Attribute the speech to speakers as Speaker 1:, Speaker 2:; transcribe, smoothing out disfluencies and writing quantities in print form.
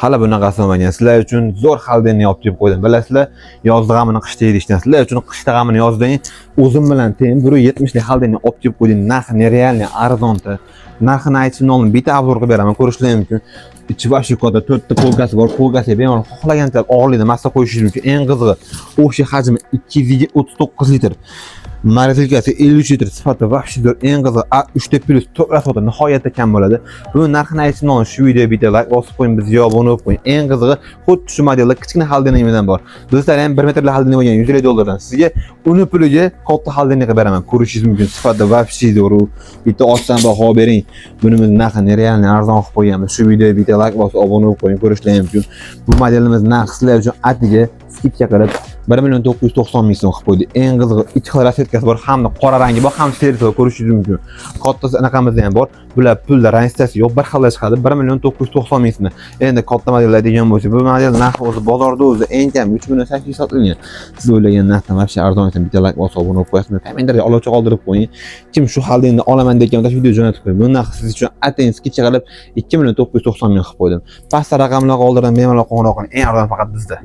Speaker 1: Hali bunaqasi bo'lmagan. Sizlar uchun zo'r xaldenni olib kelib qo'ydim. Bilasizlar, yozda g'amini qishda yeyishdan. Sizlar uchun qishda g'amini yozda o'zim bilan teng 170 lik xaldenni olib kelib qo'ydim. Narxi nerealniy arzonda. Narxini aytishimni oldin bitta obzor qilib beraman, ko'rishingiz mumkin. Ichi vashi katta 4 ta polkasi bor. Polkasiga bemalol xohlagancha og'irlikda massa qo'yishingiz mumkin. Eng qizig'i, o'sha hajmi 239 litr. Maritilkasi 53 litr sifati vahshiy zo'r. Eng qizig'i A3 plus to'g'ri nihoyatda kam bo'ladi. Bu narxini aytishimni oldin shu videoga bitta like bosib qo'ying, bizga obuna bo'lib qo'ying. Eng qizig'i, xuddi shu modelda kichkina xaldeniyimdan bor. Bizlar ham 1 metrli xaldeniy bo'lgan 100 dollardan sizga uni puliga katta xaldeniy qilib beraman. Ko'rishingiz mumkin. Sifati vahshiy zo'r. Bitta ochdan baho bering. Bunimiz narxi nerealniy arzon qilib qo'yganmiz. Shu videoga bitta like bosib obuna bo'lib qo'ying, ko'rishingiz mumkin. Bu modelimiz narxi sizlar uchun atiga skidka qilib 1 990 ming so'm qilib qo'ydi. Eng qizig'i ikki xil rasvetkasi bor, hamda qora rangi bor, ham servis bor, ko'rishingiz mumkin. Kattasi anaqamizda ham bor. Bular pulda rangisiyasi yo'q, bir xil chiqadi. 1 ming so'm. Endi katta modellar degan bo'lsa, bu model narxi o'zi bozorda o'zi eng kam 3800 sotilgan. Siz o'ylagan narxdan vaqti arzon ekan, bitta like bosib obuna bo'lib qo'yasiz. Kommentarga oluvchi qoldirib qo'ying. Kim shu xaldenni olaman degan bo'lsa, video jo'natib qo'ying. Bu narxi siz uchun atin skidcha qilib 2 990 ming qilib qo'ydim. Pastda raqamlar qoldirdim, bemalol qo'ng'iroq qiling. Eng arzon faqat bizda.